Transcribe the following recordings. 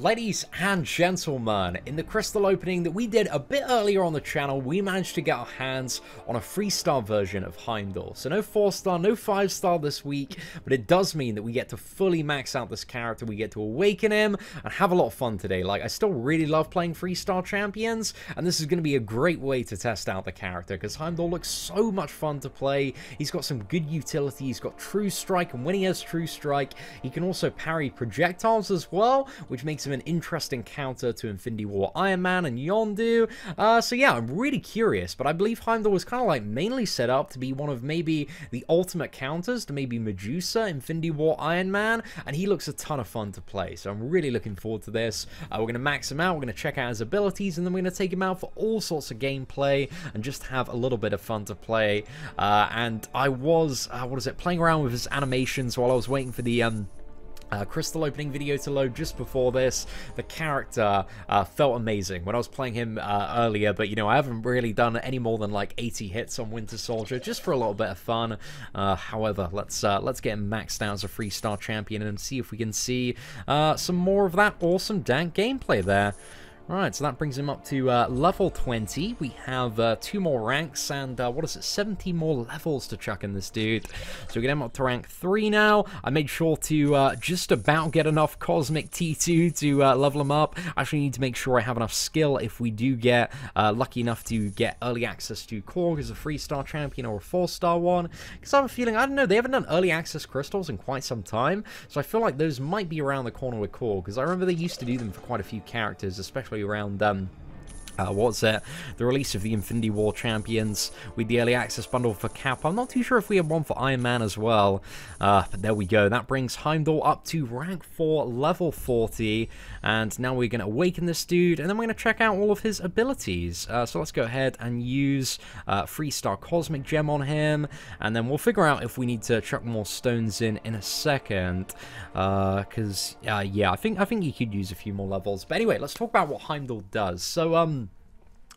Ladies and gentlemen, in the crystal opening that we did a bit earlier on the channel, we managed to get our hands on a 3-star version of Heimdall. So no 4-star, no 5-star this week, but it does mean that we get to fully max out this character, we get to awaken him, and have a lot of fun today. Like, I still really love playing 3-star champions, and this is going to be a great way to test out the character, because Heimdall looks so much fun to play. He's got some good utility, he's got True Strike, and when he has True Strike, he can also parry projectiles as well, which makes him an interesting counter to Infinity War Iron Man and Yondu. So yeah, I'm really curious, but I believe Heimdall was kind of like mainly set up to be one of maybe the ultimate counters to maybe Medusa, Infinity War Iron Man, and he looks a ton of fun to play, so I'm really looking forward to this. We're going to max him out, we're going to check out his abilities, and then we're going to take him out for all sorts of gameplay and just have a little bit of fun to play. And I was, playing around with his animations while I was waiting for the crystal opening video to load just before this. The character felt amazing when I was playing him earlier, but you know, I haven't really done any more than like 80 hits on Winter Soldier, just for a little bit of fun. However, let's get him maxed out as a 3-star champion and see if we can see some more of that awesome dank gameplay there. Alright, so that brings him up to level 20. We have 2 more ranks and, 70 more levels to chuck in this dude. So we get him up to rank 3 now. I made sure to just about get enough Cosmic T2 to level him up. I actually need to make sure I have enough skill if we do get lucky enough to get early access to Korg as a 3-star champion or a 4-star one. Because I have a feeling, I don't know, they haven't done early access crystals in quite some time. So I feel like those might be around the corner with Korg. Because I remember they used to do them for quite a few characters, especially around the release of the Infinity War Champions with the early access bundle for Cap. I'm not too sure if we have one for Iron Man as well, but there we go. That brings Heimdall up to rank 4, level 40, and now we're going to awaken this dude, and then we're going to check out all of his abilities. So let's go ahead and use 3-star Cosmic Gem on him, and then we'll figure out if we need to chuck more stones in a second, because yeah, I think you could use a few more levels. But anyway, let's talk about what Heimdall does. So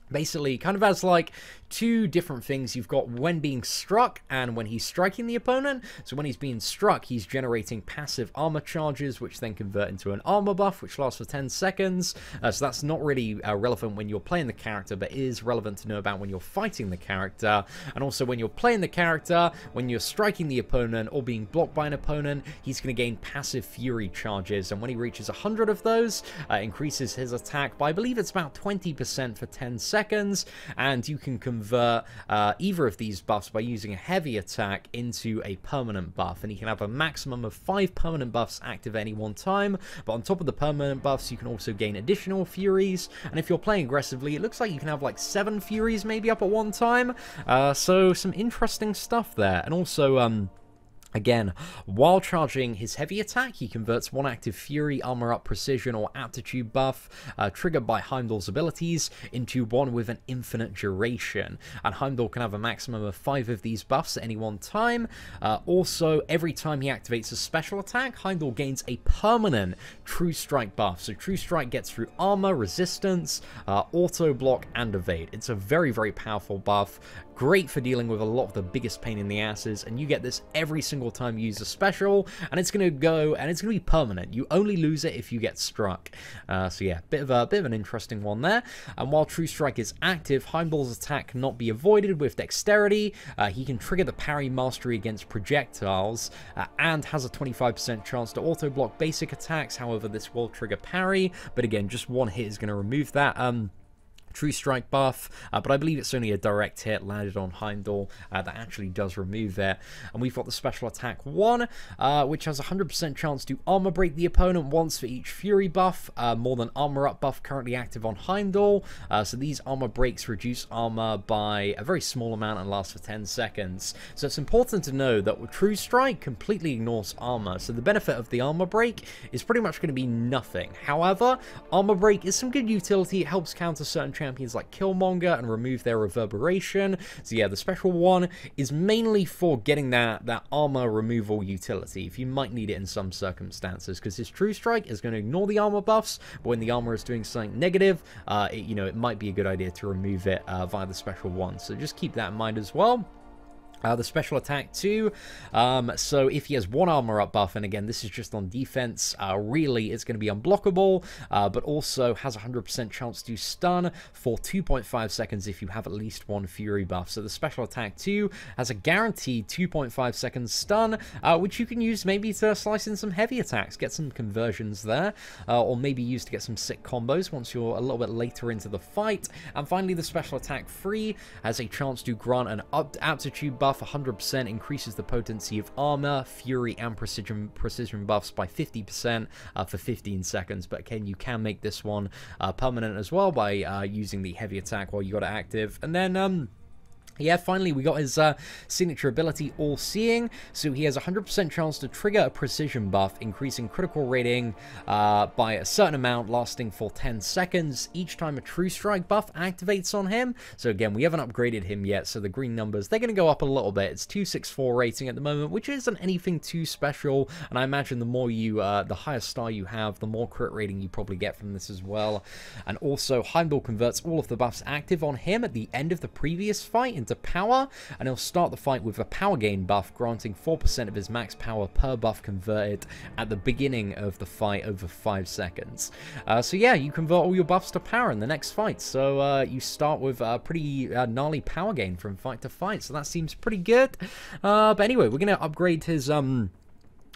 basically, kind of as like 2 different things. You've got when being struck and when he's striking the opponent. So when he's being struck, he's generating passive armor charges, which then convert into an armor buff, which lasts for 10 seconds. So that's not really relevant when you're playing the character, but is relevant to know about when you're fighting the character. And also when you're playing the character, when you're striking the opponent or being blocked by an opponent, he's going to gain passive fury charges. And when he reaches 100 of those, increases his attack by, I believe it's about 20% for 10 seconds. And you can convert either of these buffs by using a heavy attack into a permanent buff, and he can have a maximum of 5 permanent buffs active at any one time. But on top of the permanent buffs, you can also gain additional furies, and if you're playing aggressively, it looks like you can have like 7 furies maybe up at one time. So some interesting stuff there. And also again, while charging his heavy attack, he converts 1 active Fury, Armor Up, Precision, or Aptitude buff triggered by Heimdall's abilities into one with an infinite duration. And Heimdall can have a maximum of 5 of these buffs at any one time. Also, every time he activates a special attack, Heimdall gains a permanent True Strike buff. So True Strike gets through Armor, Resistance, Auto Block, and Evade. It's a very, very powerful buff. Great for dealing with a lot of the biggest pain in the asses, and you get this every single time you use a special, and it's going to go, and it's going to be permanent. You only lose it if you get struck. So yeah, bit of an interesting one there. And while True Strike is active, Heimdall's attack cannot be avoided with Dexterity. He can trigger the parry mastery against projectiles, and has a 25% chance to auto-block basic attacks. However, this will trigger parry, but again, just 1 hit is going to remove that True Strike buff, but I believe it's only a direct hit landed on Heimdall that actually does remove it. And we've got the Special Attack 1, which has a 100% chance to armor break the opponent once for each Fury buff, more than Armor Up buff currently active on Heimdall. So these armor breaks reduce armor by a very small amount and last for 10 seconds. So it's important to know that True Strike completely ignores armor, so the benefit of the armor break is pretty much going to be nothing. However, armor break is some good utility. It helps counter certain champions like Killmonger and remove their reverberation. So yeah, the special one is mainly for getting that armor removal utility, if you might need it in some circumstances, because his True Strike is going to ignore the armor buffs, but when the armor is doing something negative, it might be a good idea to remove it via the special one. So just keep that in mind as well. The special attack too, so if he has one armor up buff, and again this is just on defense, really it's going to be unblockable, but also has 100% chance to stun for 2.5 seconds if you have at least one fury buff. So the special attack 2 has a guaranteed 2.5 seconds stun, which you can use maybe to slice in some heavy attacks, get some conversions there, or maybe use to get some sick combos once you're a little bit later into the fight. And finally the special attack 3 has a chance to grant an aptitude buff. 100% increases the potency of armor, fury, and precision buffs by 50% for 15 seconds. But again, you can make this one permanent as well by using the heavy attack while you got it active. And then yeah, finally, we got his signature ability, All Seeing. So he has a 100% chance to trigger a precision buff, increasing critical rating by a certain amount, lasting for 10 seconds each time a True Strike buff activates on him. So again, we haven't upgraded him yet, so the green numbers, they're going to go up a little bit. It's 264 rating at the moment, which isn't anything too special. And I imagine the more you, the higher star you have, the more crit rating you probably get from this as well. And also, Heimdall converts all of the buffs active on him at the end of the previous fight into power, and he'll start the fight with a power gain buff, granting 4% of his max power per buff converted at the beginning of the fight over 5 seconds. So yeah, you convert all your buffs to power in the next fight, so you start with a pretty gnarly power gain from fight to fight, so that seems pretty good. But anyway, we're going to upgrade his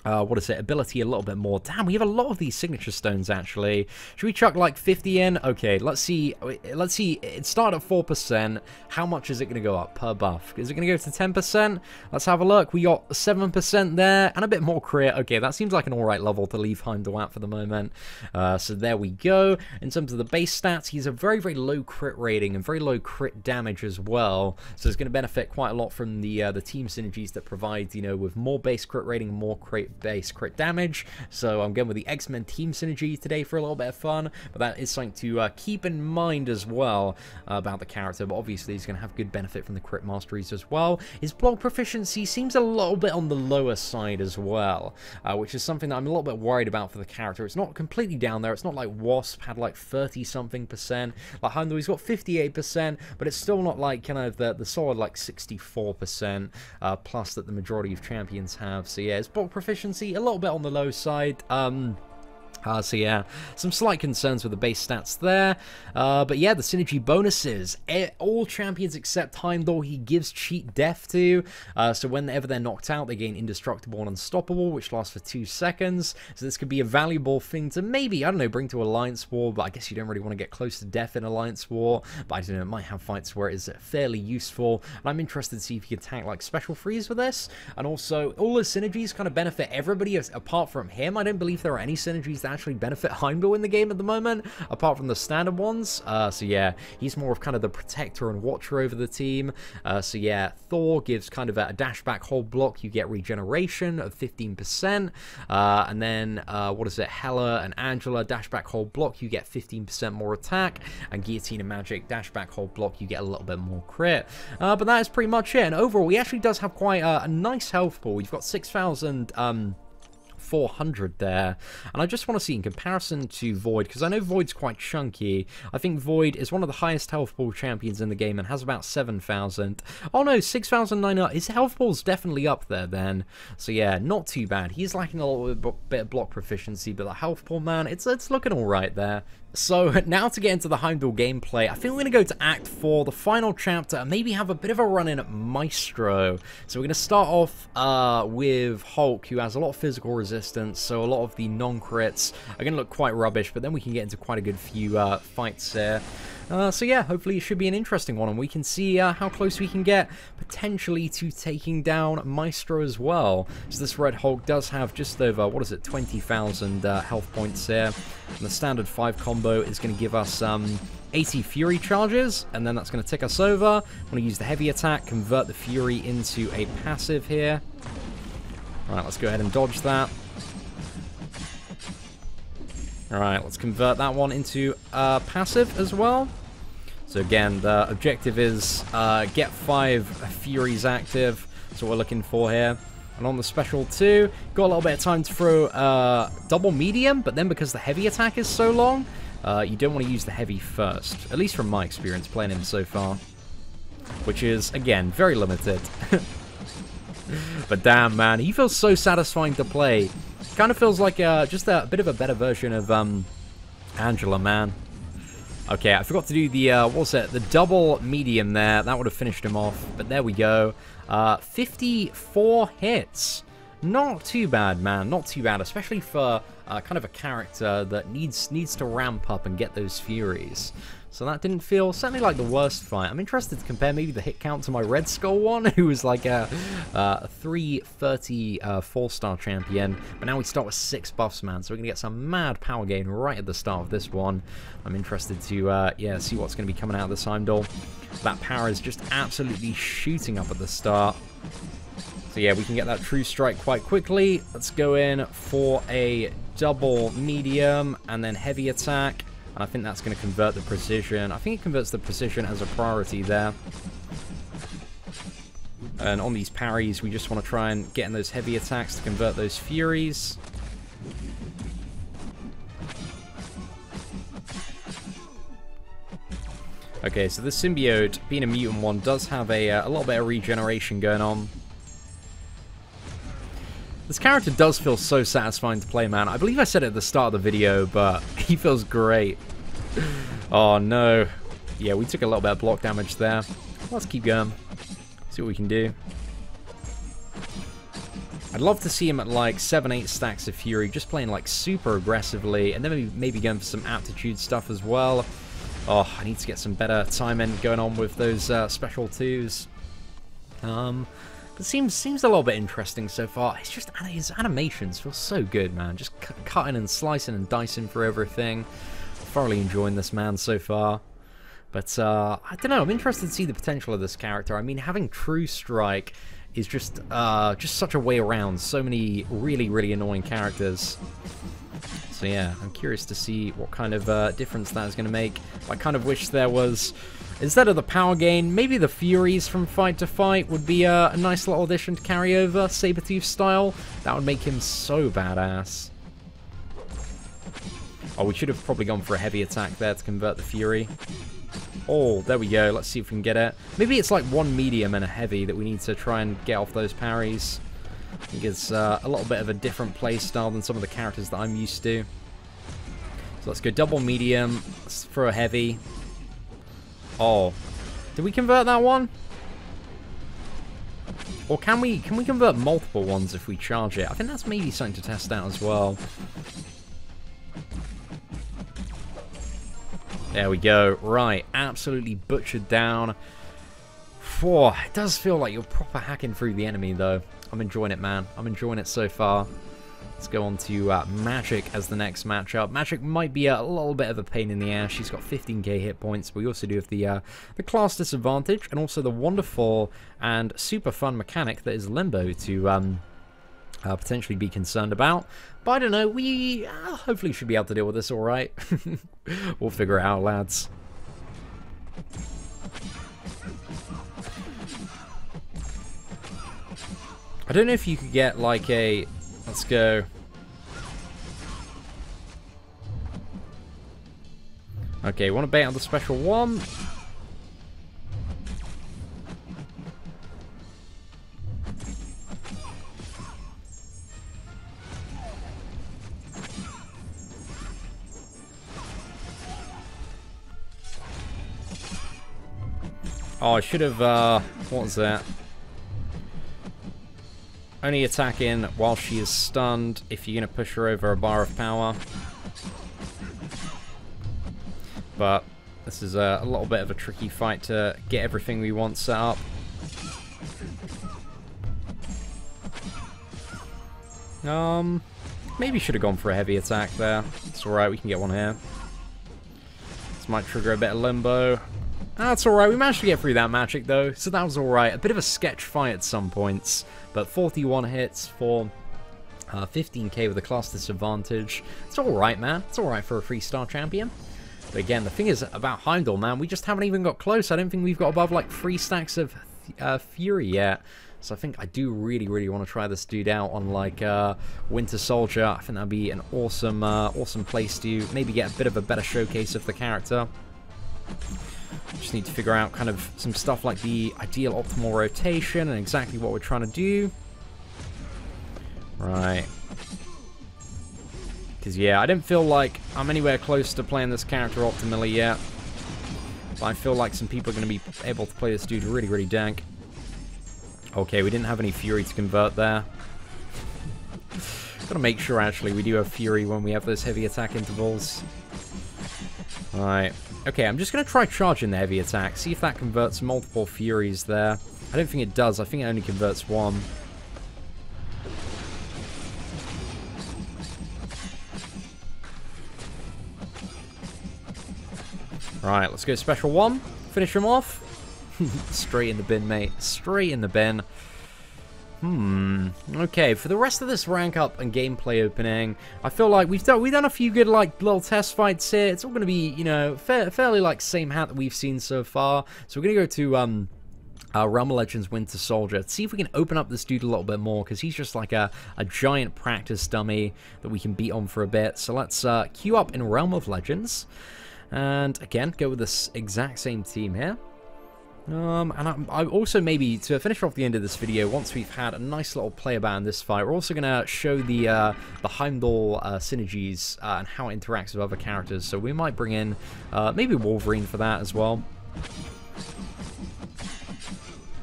what is it, ability a little bit more. Damn, we have a lot of these signature stones, actually. Should we chuck like 50 in? Okay, let's see. It started at 4%. How much is it going to go up per buff? Is it going to go to 10%? Let's have a look. We got 7% there and a bit more crit. Okay, that seems like an alright level to leave Heimdall at for the moment. So there we go. In terms of the base stats, he's a very, very low crit rating and very low crit damage as well. So it's going to benefit quite a lot from the team synergies that provide, you know, with more base crit rating and more base crit damage. So I'm going with the X-Men team synergy today for a little bit of fun, but that is something to keep in mind as well about the character. But obviously he's going to have good benefit from the crit masteries as well. His block proficiency seems a little bit on the lower side as well, which is something that I'm a little bit worried about for the character. It's not completely down there. It's not like Wasp had like 30-something%. Like Heimdall, he's got 58%, but it's still not like kind of the solid like 64% plus that the majority of champions have. So yeah, his block proficiency a little bit on the low side. So yeah, some slight concerns with the base stats there. But yeah, the synergy bonuses. All champions except Heimdall, he gives cheat death to. So whenever they're knocked out, they gain indestructible and unstoppable, which lasts for 2 seconds. So this could be a valuable thing to maybe, I don't know, bring to Alliance War, but I guess you don't really want to get close to death in Alliance War. But I don't know, it might have fights where it is fairly useful. And I'm interested to see if you can tank like special freeze with this. And also, all the synergies kind of benefit everybody apart from him. I don't believe there are any synergies that actually benefit Heimdall in the game at the moment, apart from the standard ones. So yeah, he's more of kind of the protector and watcher over the team. So yeah, Thor gives kind of a dash back hold block. You get regeneration of 15%. And then, what is it? Hela and Angela, dash back hold block. You get 15% more attack. And Guillotine and Magic, dash back hold block. You get a little bit more crit. But that is pretty much it. And overall, he actually does have quite a nice health pool. You've got 6,000... 400 there, and I just want to see in comparison to Void, because I know Void's quite chunky. I think Void is one of the highest health pool champions in the game and has about 7,000. Oh no, 6,900. His health pool's definitely up there then. So yeah, not too bad. He's lacking a little bit of block proficiency, but the health pool, man, it's looking all right there. So now to get into the Heimdall gameplay, I think we're going to go to Act 4, the final chapter, and maybe have a bit of a run in at Maestro. So we're going to start off with Hulk, who has a lot of physical resistance, so a lot of the non-crits are going to look quite rubbish, but then we can get into quite a good few fights here. So yeah, hopefully it should be an interesting one, and we can see how close we can get potentially to taking down Maestro as well. So this Red Hulk does have just over, what is it, 20,000 health points here. And the standard 5 combo is going to give us 80 Fury charges, and then that's going to tick us over. I'm going to use the heavy attack, convert the Fury into a passive here. Alright, let's go ahead and dodge that. Alright, let's convert that one into passive as well. So again, the objective is get 5 Furies active. That's what we're looking for here. And on the special too, got a little bit of time to throw double medium, but then because the heavy attack is so long, you don't want to use the heavy first. At least from my experience playing him so far. Which is, again, very limited. But damn, man, he feels so satisfying to play. Kind of feels like just a bit of a better version of Angela, man. Okay, I forgot to do the, what was it? The double medium there. That would have finished him off. But there we go. 54 hits. Not too bad, man. Not too bad, especially for kind of a character that needs to ramp up and get those furies. So that didn't feel certainly like the worst fight. I'm interested to compare maybe the hit count to my Red Skull one, who was like a 330 4-star champion. But now we start with 6 buffs, man. So we're going to get some mad power gain right at the start of this one. I'm interested to, yeah, see what's going to be coming out of this Heimdall. That power is just absolutely shooting up at the start. So yeah, we can get that true strike quite quickly. Let's go in for a double medium and then heavy attack. And I think that's going to convert the precision. I think it converts the precision as a priority there. And on these parries, we just want to try and get in those heavy attacks to convert those furies. Okay, so the symbiote, being a mutant one, does have a little bit of regeneration going on. This character does feel so satisfying to play, man. I believe I said it at the start of the video, but he feels great. Oh, no. Yeah, we took a little bit of block damage there. Let's keep going. See what we can do. I'd love to see him at like 7-8 stacks of Fury, just playing like super aggressively, and then maybe going for some aptitude stuff as well. Oh, I need to get some better timing going on with those special 2s. It seems a little bit interesting so far. It's just, his animations feel so good, man. Just cutting and slicing and dicing for everything. Thoroughly enjoying this man so far. But I don't know. I'm interested to see the potential of this character. I mean, having True Strike is just such a way around so many really annoying characters. So yeah, I'm curious to see what kind of difference that is going to make. I kind of wish there was, instead of the power gain, maybe the Furies from Fight to Fight would be a nice little addition to carry over, Sabretooth style. That would make him so badass. Oh, we should have probably gone for a heavy attack there to convert the Fury. Oh, there we go. Let's see if we can get it. Maybe it's like one medium and a heavy that we need to try and get off those parries. I think it's a little bit of a different play style than some of the characters that I'm used to. So let's go double medium. Let's throw a heavy. Oh, did we convert that one? Or can we convert multiple ones if we charge it? I think that's maybe something to test out as well. There we go. Right, absolutely butchered down. Whoa, it does feel like you're proper hacking through the enemy, though. I'm enjoying it, man. I'm enjoying it so far. Let's go on to Magic as the next matchup. Magic might be a little bit of a pain in the ass. She's got 15k hit points. We also do have the class disadvantage and also the wonderful and super fun mechanic that is Limbo to potentially be concerned about. But I don't know. We hopefully should be able to deal with this all right. We'll figure it out, lads. I don't know if you could get like a... Let's go. Okay, want to bait on the special one? Oh, I should have, what was that? Only attacking while she is stunned if you're going to push her over a bar of power. But this is a little bit of a tricky fight to get everything we want set up. Maybe should have gone for a heavy attack there. It's alright, we can get one here. This might trigger a bit of limbo. That's alright, we managed to get through that magic though, so that was alright. A bit of a sketch fight at some points, but 41 hits for 15k with a class disadvantage. It's alright, man. It's alright for a 3-star champion. But again, the thing is about Heimdall, man, we just haven't even got close. I don't think we've got above like 3 stacks of Fury yet. So I think I do really want to try this dude out on like Winter Soldier. I think that'd be an awesome, awesome place to maybe get a bit of a better showcase of the character. Just need to figure out kind of some stuff like the ideal optimal rotation and exactly what we're trying to do. Right. Because, yeah, I don't feel like I'm anywhere close to playing this character optimally yet. But I feel like some people are going to be able to play this dude really, really dank. Okay, we didn't have any Fury to convert there. Gotta make sure, actually, we do have Fury when we have those heavy attack intervals. Right. Okay, I'm just going to try charging the heavy attack. See if that converts multiple Furies there. I don't think it does. I think it only converts one. Right, let's go special one. Finish him off. Straight in the bin, mate. Straight in the bin. Okay, for the rest of this rank up and gameplay opening, I feel like we've done a few good, like, little test fights here. It's all going to be, you know, fairly, like, same hat that we've seen so far. So we're going to go to, Realm of Legends Winter Soldier. See if we can open up this dude a little bit more, because he's just like a giant practice dummy that we can beat on for a bit. So let's queue up in Realm of Legends. And again, go with this exact same team here. And I also, maybe to finish off the end of this video, once we've had a nice little play about in this fight, we're also going to show the Heimdall synergies and how it interacts with other characters. So we might bring in maybe Wolverine for that as well.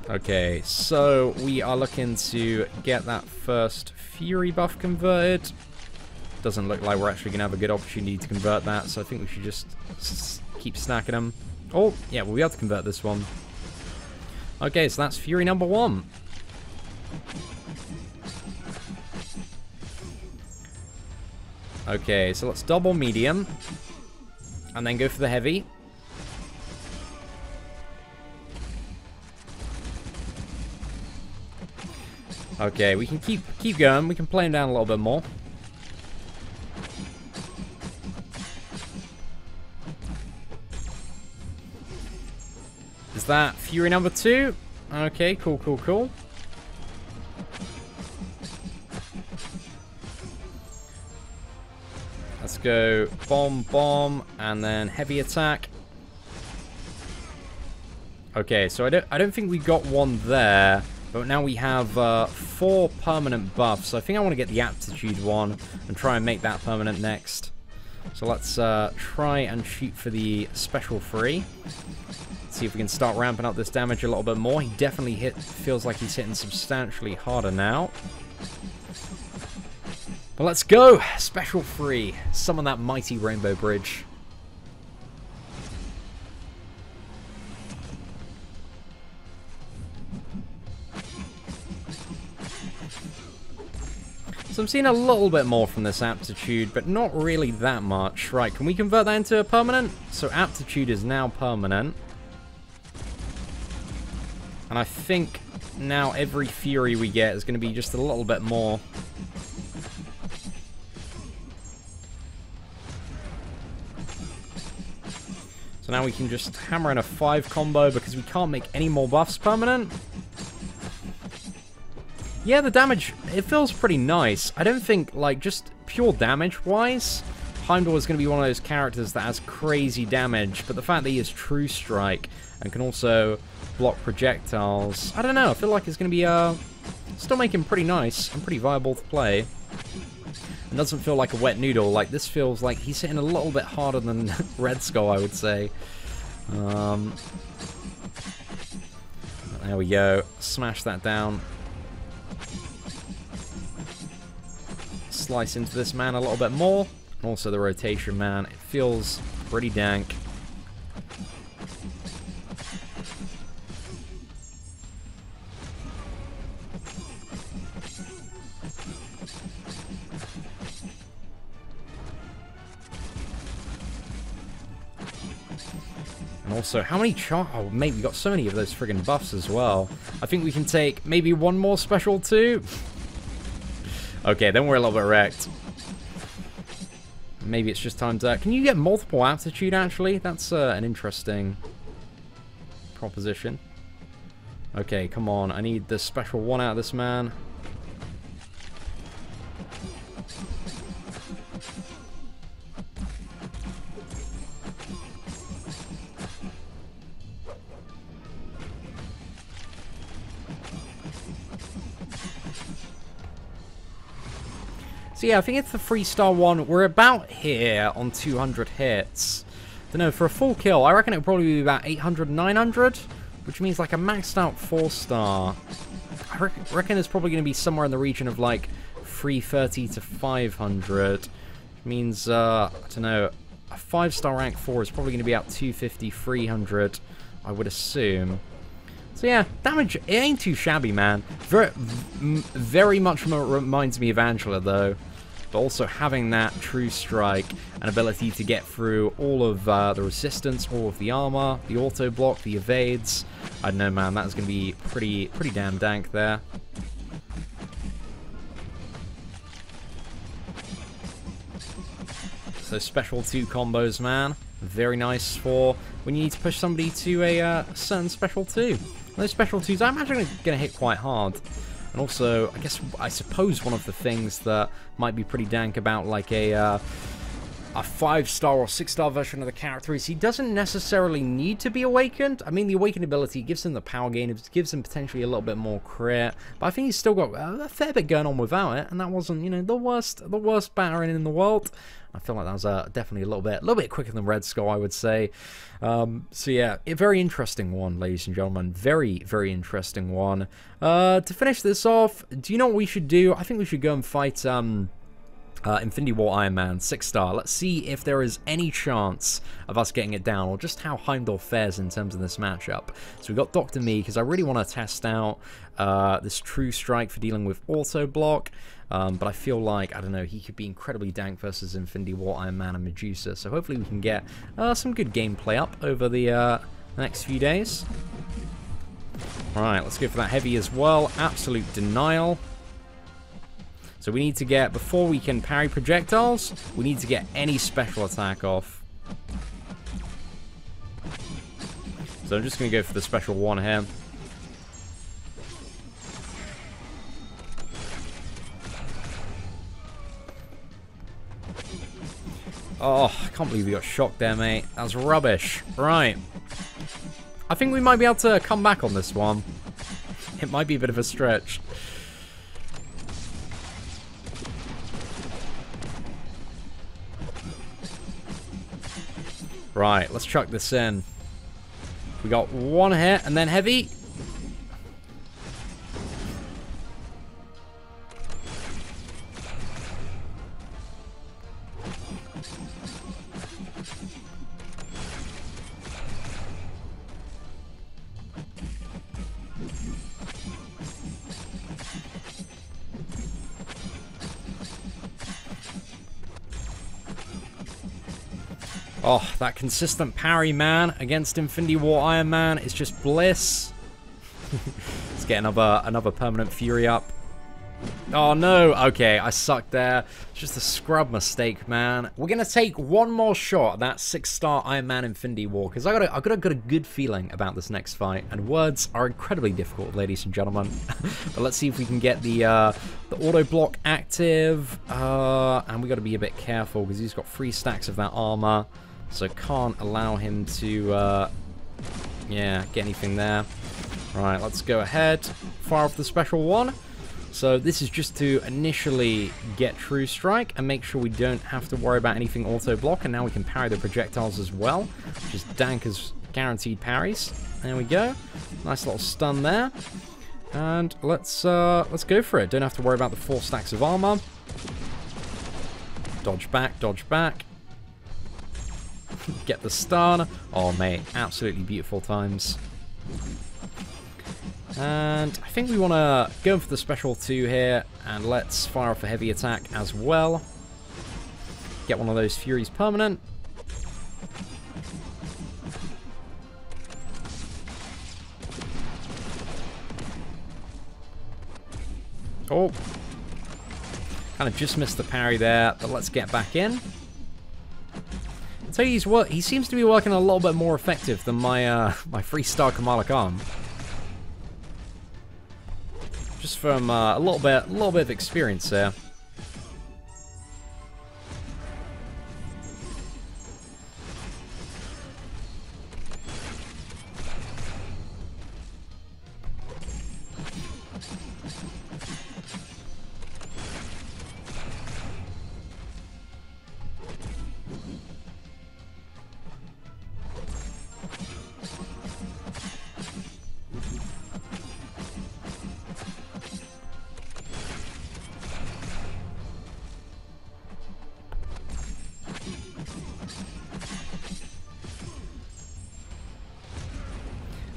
Okay, so we are looking to get that first Fury buff converted. Doesn't look like we're actually going to have a good opportunity to convert that, so I think we should just keep stacking them. Oh, yeah, we'll be able to convert this one. Okay, so that's Fury number 1. Okay, so let's double medium. And then go for the heavy. Okay, we can keep going. We can play him down a little bit more. Is that Fury number 2? Okay, cool, cool, cool. Let's go bomb, bomb, and then heavy attack. Okay, so I don't think we got one there, but now we have 4 permanent buffs. So I think I want to get the aptitude one and try and make that permanent next. So let's try and shoot for the special 3. See if we can start ramping up this damage a little bit more. He definitely feels like he's hitting substantially harder now. But let's go! Special 3. Summon that mighty Rainbow Bridge. So I'm seeing a little bit more from this aptitude, but not really that much. Right, can we convert that into a permanent? So aptitude is now permanent. And I think now every Fury we get is going to be just a little bit more. So now we can just hammer in a 5 combo because we can't make any more buffs permanent. Yeah, the damage, it feels pretty nice. I don't think, like, just pure damage-wise, Heimdall is going to be one of those characters that has crazy damage, but the fact that he has True Strike and can also block projectiles, I don't know, I feel like it's going to be still make him pretty nice and pretty viable to play. It doesn't feel like a wet noodle. Like, this feels like he's hitting a little bit harder than Red Skull, I would say. There we go. Smash that down. Slice into this man a little bit more. Also the rotation, man. It feels pretty dank. And also, how many oh, mate, we got so many of those friggin' buffs as well. I think we can take maybe one more special too. Okay, then we're a little bit wrecked. Maybe it's just time to... Can you get multiple aptitude, actually? That's an interesting proposition. Okay, come on. I need the special 1 out of this man. So yeah, I think it's the 3-star one. We're about here on 200 hits. Don't know, for a full kill, I reckon it'll probably be about 800, 900, which means like a maxed out 4-star. I reckon it's probably going to be somewhere in the region of like 330 to 500. Which means, I don't know, a 5-star rank 4 is probably going to be about 250, 300, I would assume. So yeah, damage, it ain't too shabby, man. Very much reminds me of Angela, though. But also having that true strike and ability to get through all of the resistance, all of the armor, the auto block, the evades. I don't know, man, that's going to be pretty damn dank there. So special 2 combos, man. Very nice for when you need to push somebody to a certain special 2. Those special 2s, I imagine, are going to hit quite hard. And also, I suppose one of the things that might be pretty dank about like a 5-star or 6-star version of the character is he doesn't necessarily need to be awakened. I mean, the awakened ability gives him the power gain, it gives him potentially a little bit more crit, but I think he's still got a fair bit going on without it, and that wasn't, you know, the worst Baron in the world. I feel like that was definitely a little bit quicker than Red Skull, I would say. So yeah, a very interesting one, ladies and gentlemen. Very, very interesting one. To finish this off, do you know what we should do? I think we should go and fight Infinity War Iron Man, 6-star. Let's see if there is any chance of us getting it down, or just how Heimdall fares in terms of this matchup. So we got Dr. Me, because I really want to test out this true strike for dealing with auto block. But I feel like, I don't know, he could be incredibly dank versus Infinity War Iron Man and Medusa. So hopefully we can get some good gameplay up over the next few days. Alright, let's go for that heavy as well. Absolute denial. So we need to get, before we can parry projectiles, we need to get any special attack off. So I'm just going to go for the special 1 here. Oh, I can't believe we got shocked there, mate. That was rubbish. Right. I think we might be able to come back on this one. It might be a bit of a stretch. Right, let's chuck this in. We got 1 hit and then heavy. Oh, that consistent parry, man, against Infinity War Iron Man is just bliss. Let's get another permanent fury up. Oh no, okay, I sucked there. It's just a scrub mistake, man. We're gonna take one more shot at that 6-star Iron Man Infinity War, because I got a good feeling about this next fight, and words are incredibly difficult, ladies and gentlemen. But let's see if we can get the auto block active, and we got to be a bit careful because he's got 3 stacks of that armor. So can't allow him to, yeah, get anything there. Right, let's go ahead, fire off the special 1. So this is just to initially get True Strike and make sure we don't have to worry about anything auto block. And now we can parry the projectiles as well, which is dank as guaranteed parries. There we go, nice little stun there. And let's go for it. Don't have to worry about the 4 stacks of armor. Dodge back, dodge back. Get the stun. Oh, mate, absolutely beautiful times. And I think we want to go for the special 2 here, and let's fire off a heavy attack as well. Get one of those Furies permanent. Oh, kind of just missed the parry there, but let's get back in. So he seems to be working a little bit more effective than my my 3-star Kamala Khan. Just from a little bit of experience there.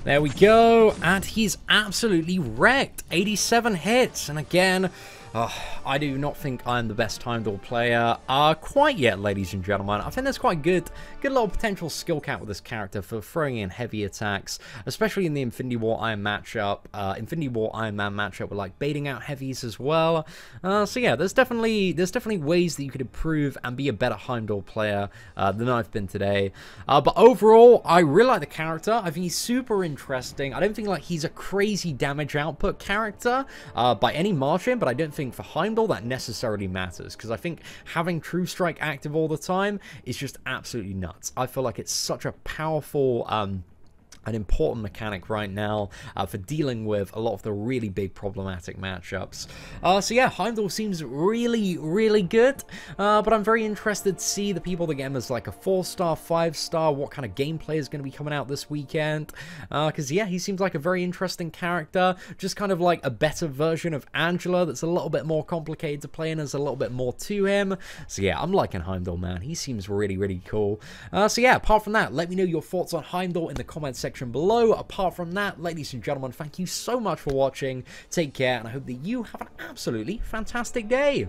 There we go, and he's absolutely wrecked. 87 hits, and again, I do not think I'm the best Heimdall player quite yet, ladies and gentlemen. I think there's quite good little potential skill cap with this character for throwing in heavy attacks, especially in the Infinity War Iron matchup, Infinity War Iron Man matchup with like baiting out heavies as well. So yeah, there's definitely ways that you could improve and be a better Heimdall player than I've been today. But overall, I really like the character. I think he's super interesting. I don't think like he's a crazy damage output character by any margin, but I don't think for Heimdall that necessarily matters, because I think having True Strike active all the time is just absolutely nuts. I feel like it's such a powerful an important mechanic right now for dealing with a lot of the really big problematic matchups. So yeah, Heimdall seems really good, but I'm very interested to see the people that get him as like a 4-star, 5-star, what kind of gameplay is going to be coming out this weekend, because yeah, he seems like a very interesting character, just kind of like a better version of Angela that's a little bit more complicated to play and there's a little bit more to him. So yeah, I'm liking Heimdall, man. He seems really cool. So yeah, apart from that, let me know your thoughts on Heimdall in the comments section below. Apart from that, ladies and gentlemen, thank you so much for watching. Take care, and I hope that you have an absolutely fantastic day.